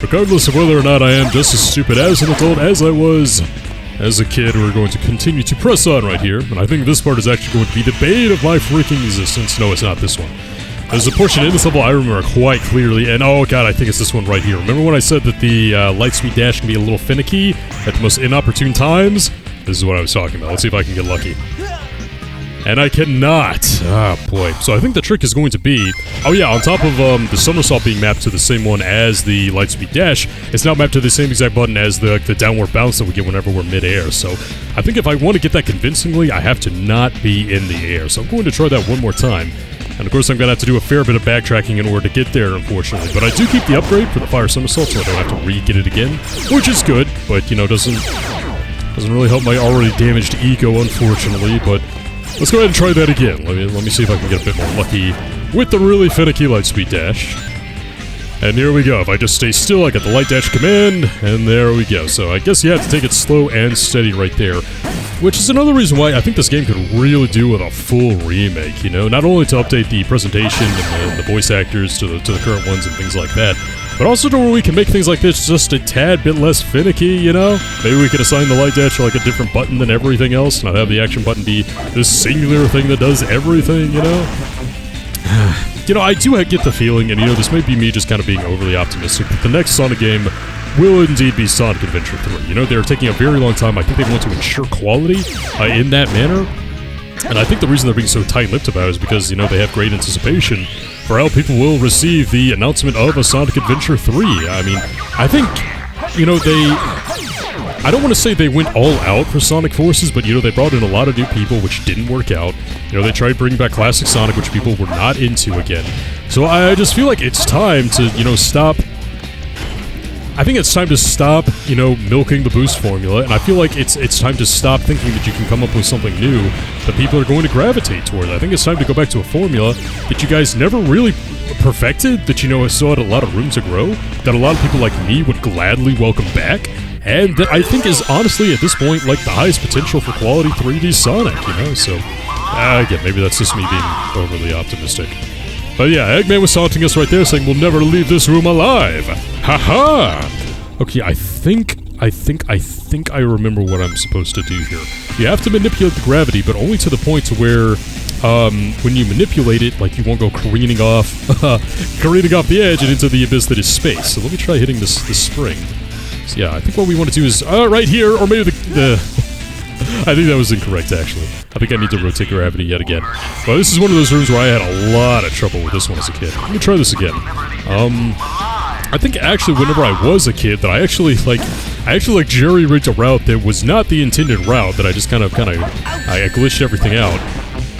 Regardless of whether or not I am just as stupid as an adult as I was as a kid, we're going to continue to press on right here, and I think this part is actually going to be the bane of my freaking existence. No, it's not this one. There's a portion in this level I remember quite clearly, and oh god, I think it's this one right here. Remember when I said that the light speed dash can be a little finicky at the most inopportune times? This is what I was talking about. Let's see if I can get lucky. And I cannot. Ah, boy. So I think the trick is going to be... Oh yeah, on top of the somersault being mapped to the same one as the lightspeed dash, it's now mapped to the same exact button as the downward bounce that we get whenever we're mid-air. So I think if I want to get that convincingly, I have to not be in the air. So I'm going to try that one more time. And of course I'm going to have to do a fair bit of backtracking in order to get there, unfortunately. But I do keep the upgrade for the fire somersault, so I don't have to re-get it again. Which is good, but, you know, doesn't really help my already damaged ego, unfortunately, but... Let's go ahead and try that again. Let me see if I can get a bit more lucky with the really finicky lightspeed dash. And here we go. If I just stay still, I get the light dash command, and there we go. So I guess you have to take it slow and steady right there, which is another reason why I think this game could really do with a full remake, you know? Not only to update the presentation and the voice actors to the current ones and things like that, but also to where we can make things like this just a tad bit less finicky, you know? Maybe we could assign the light dash to like a different button than everything else, and not have the action button be this singular thing that does everything, you know? You know, I do get the feeling, and you know, this may be me just kind of being overly optimistic, that the next Sonic game will indeed be Sonic Adventure 3. You know, they're taking a very long time. I think they want to ensure quality in that manner. And I think the reason they're being so tight-lipped about it is because, you know, they have great anticipation for how people will receive the announcement of a Sonic Adventure 3. I mean, I think, you know, I don't want to say they went all out for Sonic Forces, but, you know, they brought in a lot of new people, which didn't work out. You know, they tried bringing back Classic Sonic, which people were not into again. So I just feel like it's time to, you know, stop... I think it's time to stop, you know, milking the boost formula, and I feel like it's time to stop thinking that you can come up with something new that people are going to gravitate toward. I think it's time to go back to a formula that you guys never really perfected, that, you know, still had a lot of room to grow, that a lot of people like me would gladly welcome back, and that I think is honestly, at this point, like the highest potential for quality 3D Sonic, you know? So, again, maybe that's just me being overly optimistic. But yeah, Eggman was taunting us right there, saying we'll never leave this room alive. Haha! Okay, I think I remember what I'm supposed to do here. You have to manipulate the gravity, but only to the point to where, when you manipulate it, like, you won't go careening off the edge and into the abyss that is space. So let me try hitting this spring. So yeah, I think what we want to do is, right here, or maybe I think that was incorrect, actually. I think I need to rotate gravity yet again. Well, this is one of those rooms where I had a lot of trouble with this one as a kid. Let me try this again. I think actually whenever I was a kid that I actually jerry-rigged a route that was not the intended route, that I just kind of I glitched everything out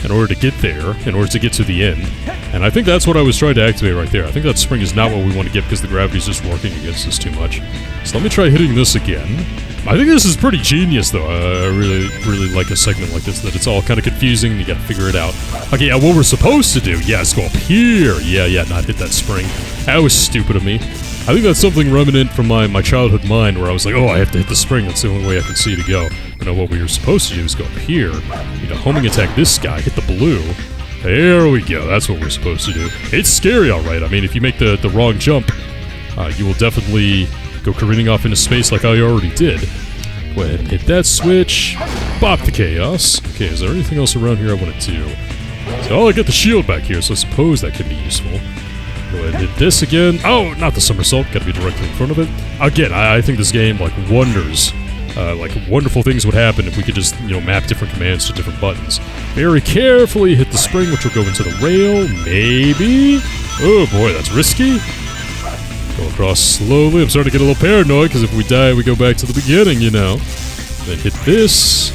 in order to get there, in order to get to the end. And I think that's what I was trying to activate right there. I think that spring is not what we want to get because the gravity's just working against us too much. So let me try hitting this again. I think this is pretty genius, though. I really like a segment like this, that it's all kind of confusing and you gotta figure it out. Okay, yeah, what we're supposed to do, yeah, is go up here. Yeah, not hit that spring. That was stupid of me. I think that's something remnant from my childhood mind, where I was like, oh, I have to hit the spring, that's the only way I can see to go. But no, what we were supposed to do is go up here, need to homing attack this guy, hit the blue. There we go, that's what we're supposed to do. It's scary, alright. I mean, if you make the wrong jump, you will definitely go careening off into space like I already did. Go ahead and hit that switch. Bop the chaos. Okay, is there anything else around here I want to do? So, I got the shield back here, so I suppose that can be useful. Go ahead and hit this again. Oh, not the somersault. Gotta be directly in front of it. Again, I think this game, like, wonders. Like, wonderful things would happen if we could just, you know, map different commands to different buttons. Very carefully hit the spring, which will go into the rail. Maybe? Oh boy, that's risky. Go across slowly. I'm starting to get a little paranoid, because if we die, we go back to the beginning, you know. Then hit this.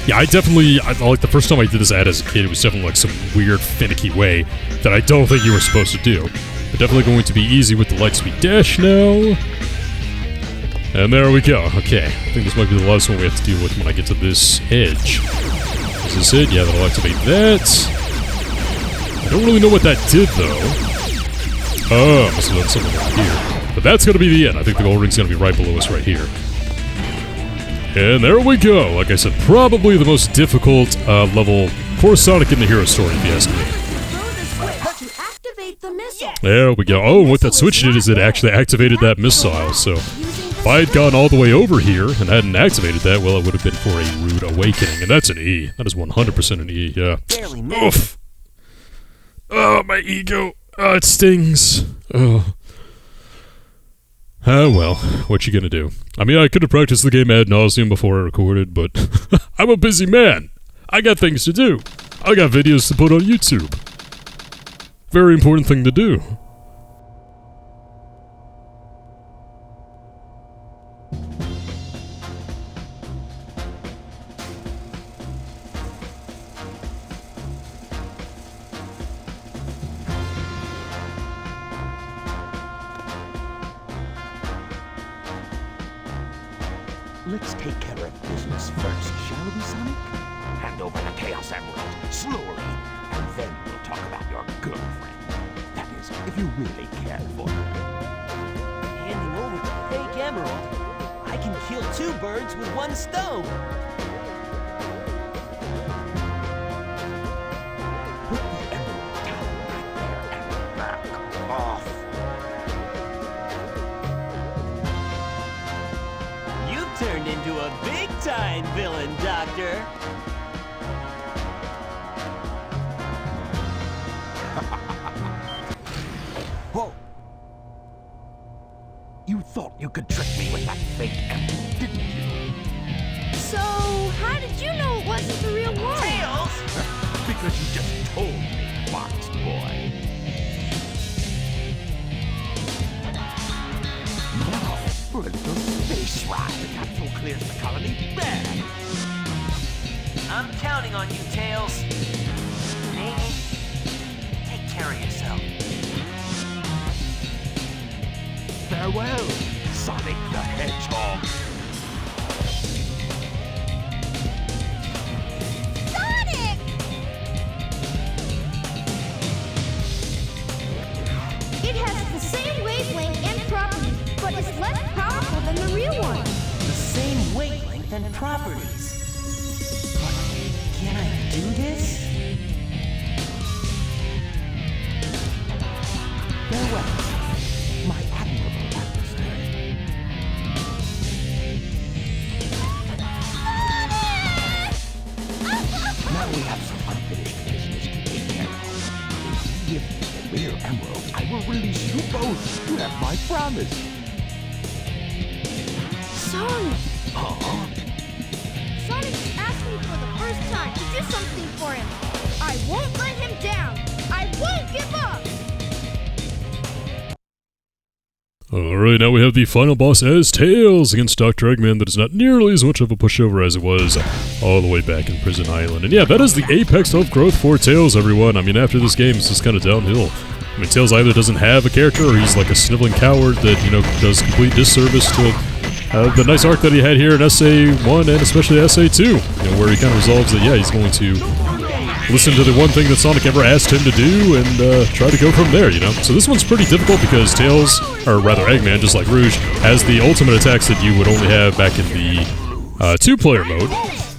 Yeah, like the first time I did this ad as a kid, it was definitely like some weird, finicky way that I don't think you were supposed to do. But definitely going to be easy with the lightspeed dash now. And there we go. Okay, I think this might be the last one we have to deal with when I get to this edge. Is this it? Yeah, that'll activate that. I don't really know what that did, though. Oh, must have done something over here. But that's gonna be the end. I think the gold ring's gonna be right below us right here. And there we go. Like I said, probably the most difficult level for Sonic in the Hero story, if you ask me. Throw the switch to activate activate the missile. There we go. Oh, what that switch did is it actually activated that missile. So if I had gone all the way over here and hadn't activated that, well, it would have been for a rude awakening. And that's an E. That is 100% an E, yeah. Oof. Oh, my ego. Oh, it stings. Oh. Well, what you gonna do? I mean, I could have practiced the game ad nauseum before I recorded, but I'm a busy man. I got things to do. I got videos to put on YouTube. Very important thing to do. Let's take care of business first, shall we, Sonic? Hand over the Chaos Emerald, slowly, and then we'll talk about your girlfriend. That is, if you really care for her. Handing over the fake emerald? I can kill 2 birds with 1 stone. Put the emerald down right there and back off. You've turned into a big-time villain, Doctor. Whoa! You thought you could trick me with that fake emerald, didn't you? So, how did you know it wasn't the real one? Tails! Because you just told me, Fox Boy. Now, for a little space ride. Capsule clears the colony. Bad. I'm counting on you, Tails. Amy, take care of yourself. Farewell, Sonic the Hedgehog. Sonic! It has the same wavelength and properties, but is less powerful than the real one. The same wavelength and properties. But can I do this? Farewell, my admirable adversary. Now we have some unfinished business to take care of. If you give me the real emerald, I will release you both. You have my promise. Sonic! Huh? Sonic asked me for the first time to do something for him. I won't let him down. I won't give up. Alright, now we have the final boss as Tails against Dr. Eggman. That is not nearly as much of a pushover as it was all the way back in Prison Island. And yeah, that is the apex of growth for Tails, everyone. I mean, after this game, it's just kind of downhill. I mean, Tails either doesn't have a character or he's like a sniveling coward that, you know, does complete disservice to the nice arc that he had here in SA1 and especially SA2, you know, where he kind of resolves that, yeah, he's going to listen to the one thing that Sonic ever asked him to do and try to go from there, you know? So this one's pretty difficult because Tails, or rather Eggman, just like Rouge, has the ultimate attacks that you would only have back in the 2-player mode.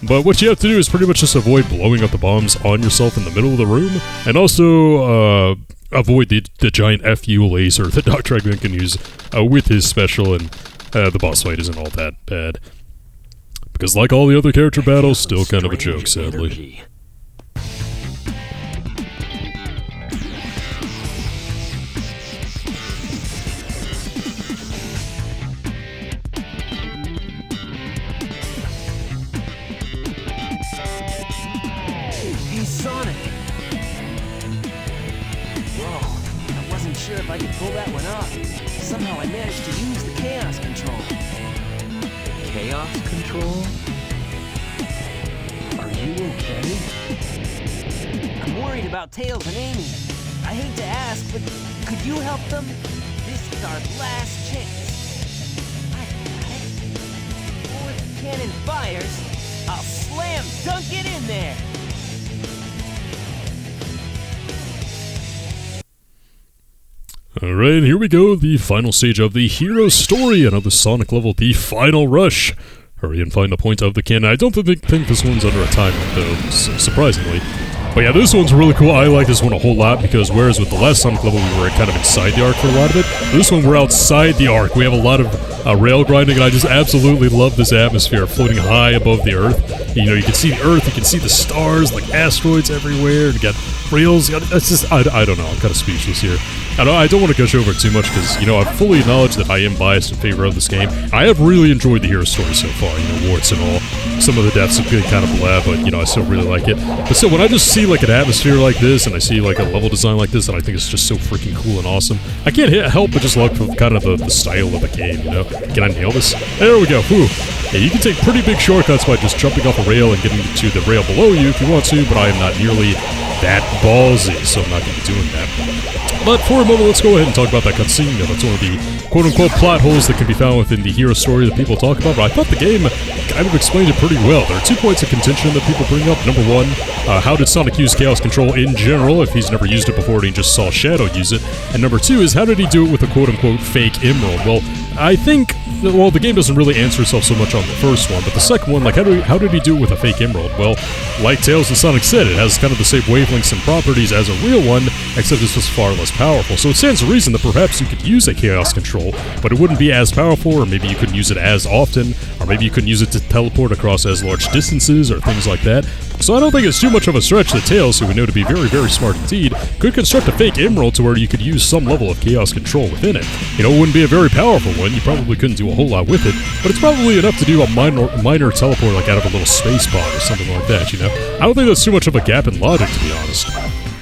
But what you have to do is pretty much just avoid blowing up the bombs on yourself in the middle of the room, and also avoid the giant FU laser that Dr. Eggman can use with his special, and the boss fight isn't all that bad. Because like all the other character battles, still kind of a joke, sadly. Hey, Sonic! Whoa, I wasn't sure if I could pull that one off. Somehow I managed to use the Chaos Control. Chaos Control? Are you okay? I'm worried about Tails and Amy. I hate to ask, but could you help them? This is our last chance. I got it. Or if the cannon fires, I'll slam dunk it in there. Alright, here we go, the final stage of the hero story, another Sonic level, the final rush. Hurry and find the point of the cannon. I don't think this one's under a timer, though, surprisingly. But yeah, this one's really cool. I like this one a whole lot because whereas with the last Sonic level we were kind of inside the arc for a lot of it, this one we're outside the arc. We have a lot of rail grinding, and I just absolutely love this atmosphere floating high above the Earth. You know, you can see the Earth, you can see the stars, like asteroids everywhere. You got rails. It's just, I don't know. I'm kind of speechless here. I don't want to gush over it too much because, you know, I fully acknowledge that I am biased in favor of this game. I have really enjoyed the hero story so far, you know, warts and all. Some of the deaths have been kind of blah, but, you know, I still really like it. But still, when I just see, like, an atmosphere like this and I see, like, a level design like this, and I think it's just so freaking cool and awesome, I can't help but just love kind of the style of the game, you know? Can I nail this? There we go. Whew. Yeah, you can take pretty big shortcuts by just jumping off a rail and getting to the rail below you if you want to, but I am not nearly that ballsy, so I'm not going to be doing that. But for a moment, let's go ahead and talk about that cutscene. You know, that's one of the quote-unquote plot holes that can be found within the hero story that people talk about, but I thought the game kind of explained it pretty well. There are 2 points of contention that people bring up. Number one, how did Sonic use Chaos Control in general if he's never used it before and he just saw Shadow use it? And number 2 is how did he do it with a quote-unquote fake emerald? Well, I think, well, the game doesn't really answer itself so much on the first one, but the second one, like, how did he do it with a fake emerald? Well, like Tails and Sonic said, it has kind of the same wavelengths and properties as a real one, except this was far less powerful. So it stands to reason that perhaps you could use a Chaos Control, but it wouldn't be as powerful, or maybe you couldn't use it as often, or maybe you couldn't use it to teleport across as large distances, or things like that. So I don't think it's too much of a stretch that Tails, who we know to be very, very smart indeed, could construct a fake emerald to where you could use some level of Chaos Control within it. You know, it wouldn't be a very powerful one, you probably couldn't do a whole lot with it, but it's probably enough to do a minor teleport like out of a little space pod or something like that, you know? I don't think that's too much of a gap in logic, to be honest.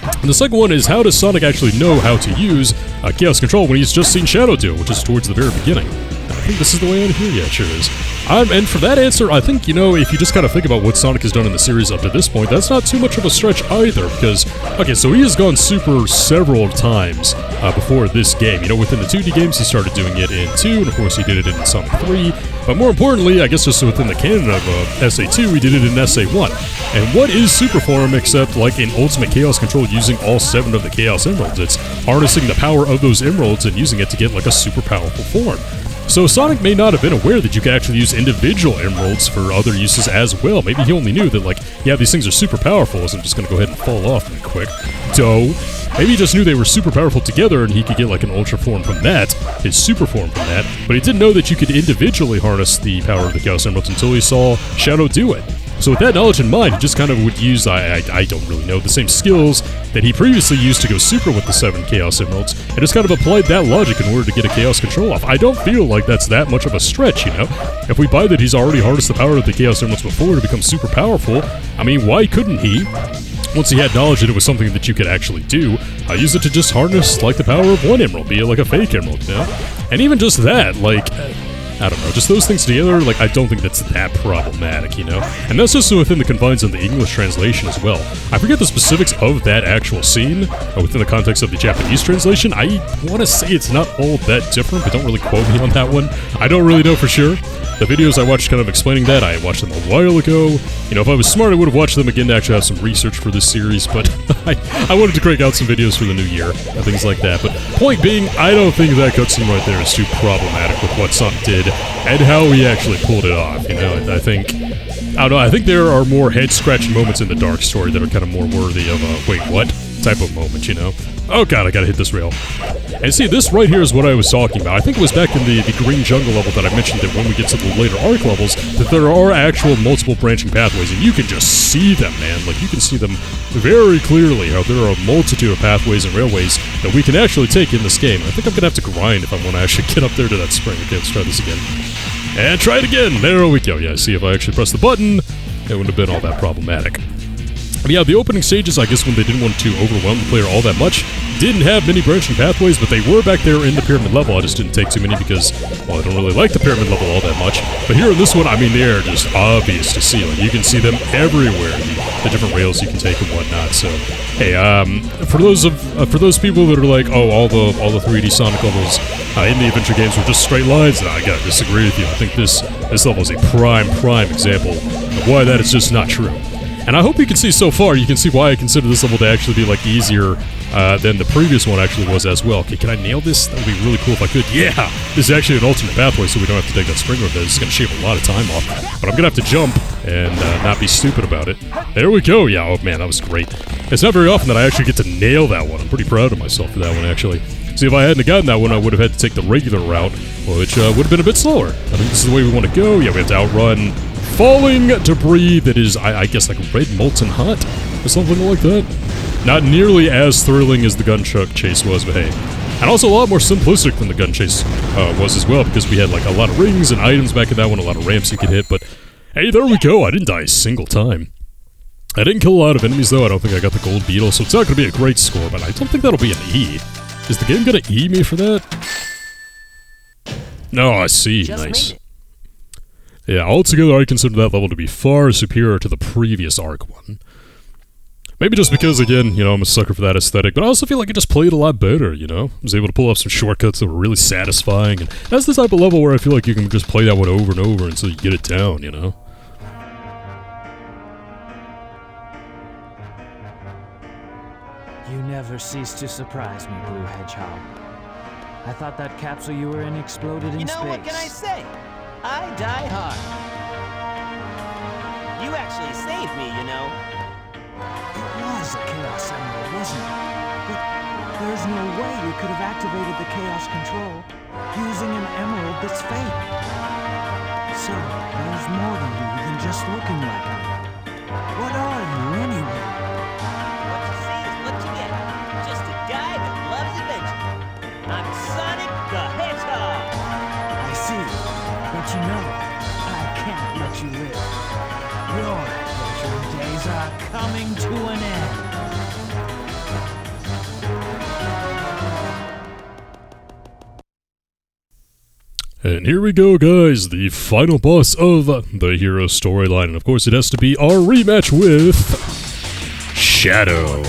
And the second one is, how does Sonic actually know how to use Chaos Control when he's just seen Shadow do it, which is towards the very beginning? I think this is the way in here. Yeah, it sure is. And for that answer, I think, you know, if you just kind of think about what Sonic has done in the series up to this point, that's not too much of a stretch either, because, okay, so he has gone super several times before this game. You know, within the 2D games, he started doing it in 2, and of course he did it in Sonic 3, but more importantly, I guess just within the canon of SA2, he did it in SA1. And what is Super Form except, like, an ultimate Chaos Control using all 7 of the Chaos Emeralds? It's harnessing the power of those emeralds and using it to get, like, a super powerful form. So Sonic may not have been aware that you could actually use individual emeralds for other uses as well. Maybe he only knew that, like, yeah, these things are super powerful, so I'm just gonna go ahead and fall off really quick. Maybe he just knew they were super powerful together and he could get, like, an ultra form from that, his super form from that, but he didn't know that you could individually harness the power of the Chaos Emeralds until he saw Shadow do it. So with that knowledge in mind, he just kind of would use, I don't really know, the same skills that he previously used to go super with the 7 Chaos Emeralds, and just kind of applied that logic in order to get a Chaos Control off. I don't feel like that's that much of a stretch, you know? If we buy that he's already harnessed the power of the Chaos Emeralds before to become super powerful, I mean, why couldn't he, once he had knowledge that it was something that you could actually do, use it to just harness, like, the power of one emerald, be it like a fake emerald, you know? And even just that, like, I don't know, just those things together, like, I don't think that's that problematic, you know? And that's just within the confines of the English translation as well. I forget the specifics of that actual scene, within the context of the Japanese translation. I want to say it's not all that different, but don't really quote me on that one. I don't really know for sure. The videos I watched kind of explaining that, I watched them a while ago. You know, if I was smart, I would have watched them again to actually have some research for this series, but I wanted to crank out some videos for the new year, and things like that. But point being, I don't think that cutscene right there is too problematic with what Sonic did and how he actually pulled it off, you know? I don't know, I think there are more head-scratching moments in the Dark story that are kind of more worthy of a, wait, what? Type of moment, you know? Oh god, I gotta hit this rail. And see, this right here is what I was talking about. I think it was back in the Green Jungle level that I mentioned that when we get to the later arc levels, that there are actual multiple branching pathways, and you can just see them, man. Like, you can see them very clearly, how there are a multitude of pathways and railways that we can actually take in this game. I think I'm gonna have to grind if I want to actually get up there to that spring. Okay, let's try this again. And try it again! There we go. Yeah, see, if I actually press the button, it wouldn't have been all that problematic. But yeah, the opening stages, I guess when they didn't want to overwhelm the player all that much, didn't have many branching pathways, but they were back there in the pyramid level. I just didn't take too many because, well, I don't really like the pyramid level all that much. But here in this one, I mean, they're just obvious to see. Like, you can see them everywhere, the different rails you can take and whatnot. So, hey, for those people that are like, oh, all the 3D Sonic levels in the adventure games were just straight lines, I gotta disagree with you. I think this level is a prime example of why that is just not true. And I hope you can see so far, you can see why I consider this level to actually be, like, easier than the previous one actually was as well. Okay, can I nail this? That would be really cool if I could. Yeah! This is actually an alternate pathway, so we don't have to take that spring with it. It's going to shave a lot of time off. But I'm going to have to jump and not be stupid about it. There we go! Yeah, oh man, that was great. It's not very often that I actually get to nail that one. I'm pretty proud of myself for that one, actually. See, if I hadn't gotten that one, I would have had to take the regular route, which would have been a bit slower. I think this is the way we want to go. Yeah, we have to outrun falling debris that is, I guess, like red molten hot or something like that. Not nearly as thrilling as the gun truck chase was, but hey. And also a lot more simplistic than the gun chase was as well, because we had like a lot of rings and items back in that one, a lot of ramps you could hit, but hey, there we go. I didn't die a single time. I didn't kill a lot of enemies, though. I don't think I got the gold beetle, so it's not going to be a great score, but I don't think that'll be an E. Is the game going to E me for that? No, I see. Nice. Yeah, altogether, I consider that level to be far superior to the previous Ark one. Maybe just because, again, you know, I'm a sucker for that aesthetic, but I also feel like it just played a lot better, you know? I was able to pull off some shortcuts that were really satisfying, and that's the type of level where I feel like you can just play that one over and over until you get it down, you know? You never cease to surprise me, Blue Hedgehog. I thought that capsule you were in exploded in space. You know, what can I say? I die hard. You actually saved me, you know. It was a Chaos Emerald, wasn't it? But there's no way you could have activated the Chaos Control using an emerald that's fake. So, there's more to you than just looking like it. What are you, anyway? What you see is what you get. Just a guy that loves adventure. I'm Sonic the Hedgehog. I see, but you know, I can't let you live. Your adventuring days are coming to an end. And here we go, guys, the final boss of the hero storyline. And of course, it has to be our rematch with Shadow.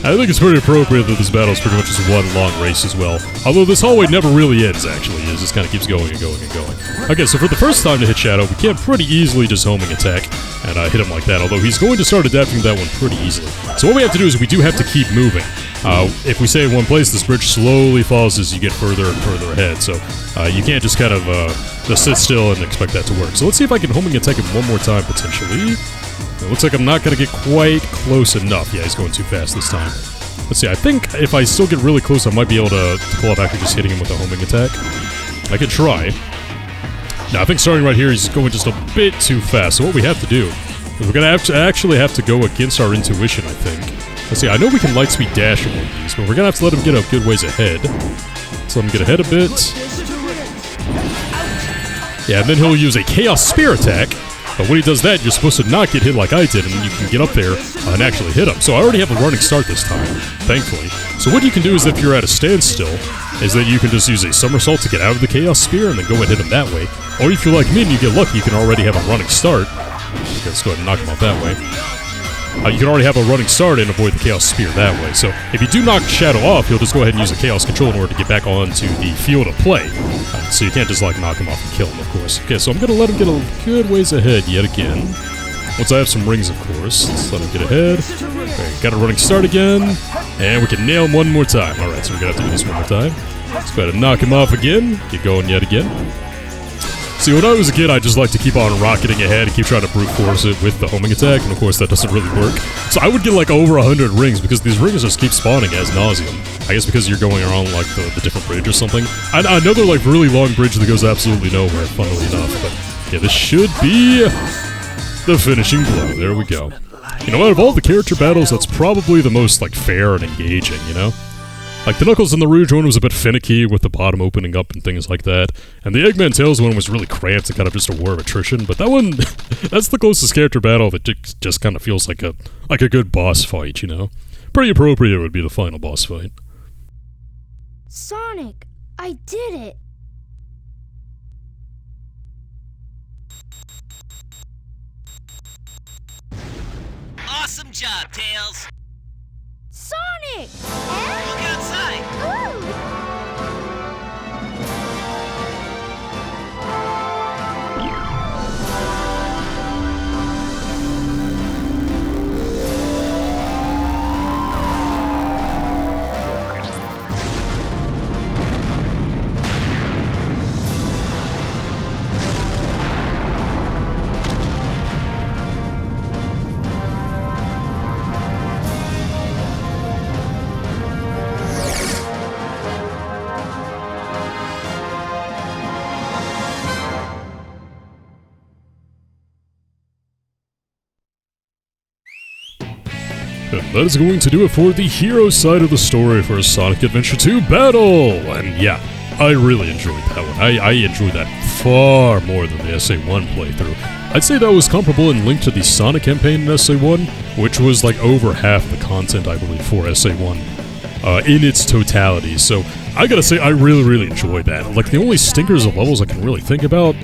I think it's pretty appropriate that this battle is pretty much just one long race as well. Although this hallway never really ends, actually. It just kind of keeps going and going and going. Okay, so for the first time to hit Shadow, we can pretty easily just homing attack and hit him like that. Although he's going to start adapting to that one pretty easily. So what we have to do is we do have to keep moving. If we stay in one place, this bridge slowly falls as you get further and further ahead. So you can't just kind of just sit still and expect that to work. So let's see if I can homing attack him one more time, potentially. It looks like I'm not going to get quite close enough. Yeah, he's going too fast this time. Let's see, I think if I still get really close, I might be able to pull off actually just hitting him with a homing attack. I could try. Now, I think starting right here, he's going just a bit too fast. So what we have to do is we're going to actually have to go against our intuition, I think. Let's see, I know we can lightspeed dash one of these, but we're going to have to let him get a good ways ahead. So let him get ahead a bit. Yeah, and then he'll use a Chaos Spear attack. But when he does that, you're supposed to not get hit like I did, and you can get up there and actually hit him. So I already have a running start this time, thankfully. So what you can do is if you're at a standstill, is that you can just use a somersault to get out of the Chaos Spear and then go and hit him that way. Or if you're like me and you get lucky, you can already have a running start. Okay, let's go ahead and knock him off that way. You can already have a running start and avoid the Chaos Spear that way. So if you do knock Shadow off, you'll just go ahead and use a Chaos Control in order to get back onto the field of play. So you can't just like knock him off and kill him, of course. Okay, so I'm going to let him get a good ways ahead yet again. Once I have some rings, of course. Let's let him get ahead. Okay, got a running start again. And we can nail him one more time. Alright, so we're going to have to do this one more time. Let's go ahead and knock him off again. Get going yet again. See, when I was a kid, I just like to keep on rocketing ahead and keep trying to brute force it with the homing attack, and of course that doesn't really work. So I would get like over 100 rings because these rings just keep spawning as nauseum. I guess because you're going around like the different bridge or something. Another like really long bridge that goes absolutely nowhere, funnily enough. But yeah, this should be the finishing blow. There we go. You know, out of all the character battles, that's probably the most like fair and engaging, you know? Like, the Knuckles and the Rouge one was a bit finicky with the bottom opening up and things like that. And the Eggman Tails one was really cramped and kind of just a war of attrition. But that one, that's the closest character battle that just kind of feels like a good boss fight, you know? Pretty appropriate would be the final boss fight. Sonic, I did it. Awesome job, Tails. Sonic! Look outside. Ooh! And that is going to do it for the hero side of the story for Sonic Adventure 2 Battle! And yeah, I really enjoyed that one. I enjoyed that far more than the SA1 playthrough. I'd say that was comparable in length to the Sonic campaign in SA1, which was like over half the content, I believe, for SA1 in its totality. So I gotta say, I really enjoyed that. Like, the only stinkers of levels I can really think about,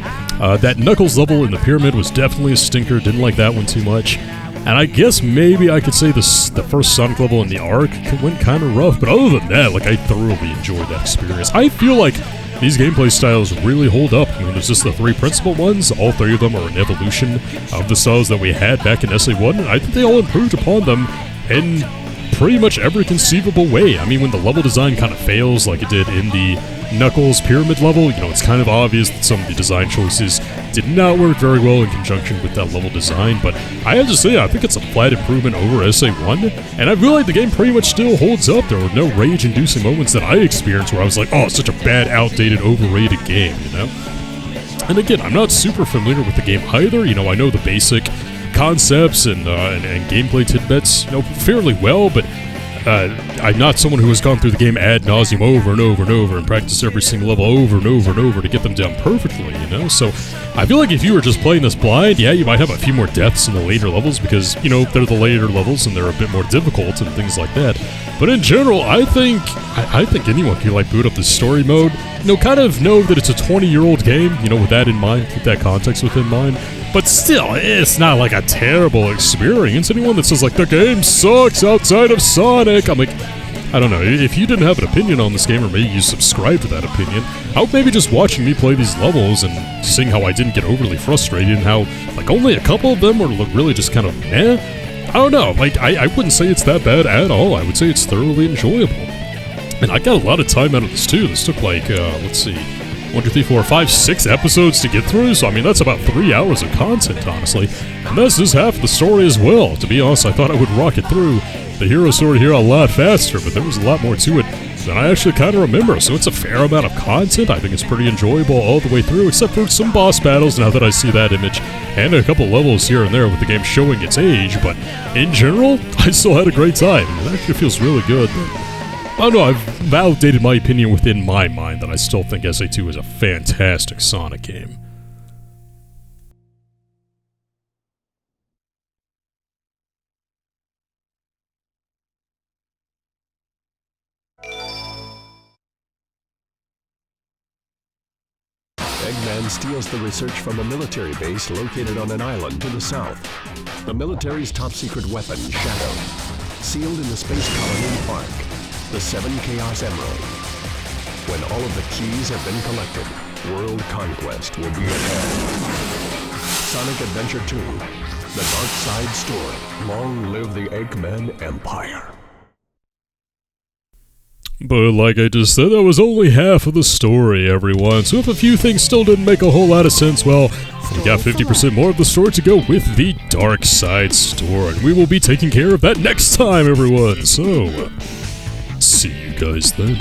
that Knuckles level in the pyramid was definitely a stinker, didn't like that one too much. And I guess maybe I could say the first Sonic level in the Ark went kind of rough, but other than that, like, I thoroughly enjoyed that experience. I feel like these gameplay styles really hold up. I mean, there's just the three principal ones. All three of them are an evolution of the styles that we had back in SA1, and I think they all improved upon them in pretty much every conceivable way. I mean, when the level design kind of fails like it did in the Knuckles pyramid level, you know, it's kind of obvious that some of the design choices did not work very well in conjunction with that level design, but I have to say, I think it's a flat improvement over SA1, and I feel like the game pretty much still holds up. There were no rage-inducing moments that I experienced where I was like, oh, it's such a bad, outdated, overrated game, you know? And again, I'm not super familiar with the game either. You know, I know the basic concepts and gameplay tidbits, you know, fairly well, but I'm not someone who has gone through the game ad nauseum over and over and over and practiced every single level over and over and over to get them down perfectly, you know? So I feel like if you were just playing this blind, yeah, you might have a few more deaths in the later levels because, you know, they're the later levels and they're a bit more difficult and things like that. But in general, I think anyone can, like, boot up the story mode, you know, kind of know that it's a 20-year-old game, you know, with that in mind, keep that context within mind. But still, it's not like a terrible experience. Anyone that says, like, the game sucks outside of Sonic, I'm like, I don't know, if you didn't have an opinion on this game, or maybe you subscribe to that opinion, I hope maybe just watching me play these levels and seeing how I didn't get overly frustrated and how, like, only a couple of them were really just kind of meh. I don't know, like, I wouldn't say it's that bad at all. I would say it's thoroughly enjoyable. And I got a lot of time out of this, too. This took, like, let's see, 1, 2, 3, 4, 5, 6 episodes to get through, so I mean, that's about 3 hours of content, honestly. And this is half the story as well. To be honest, I thought I would rock it through the hero story here a lot faster, but there was a lot more to it than I actually kind of remember, so it's a fair amount of content. I think it's pretty enjoyable all the way through, except for some boss battles, now that I see that image, and a couple levels here and there with the game showing its age, but in general, I still had a great time. It actually feels really good. I don't know, I've validated my opinion within my mind that I still think SA2 is a fantastic Sonic game. Eggman steals the research from a military base located on an island to the south. The military's top-secret weapon, Shadow, sealed in the space colony Ark, the 7 Chaos Emerald. When all of the keys have been collected, world conquest will be at hand. Sonic Adventure 2, The Dark Side Story. Long live the Eggman Empire. But like I just said, that was only half of the story, everyone. So if a few things still didn't make a whole lot of sense, well, we got 50% more of the story to go with the Dark Side Story. And we will be taking care of that next time, everyone. So, see you guys then.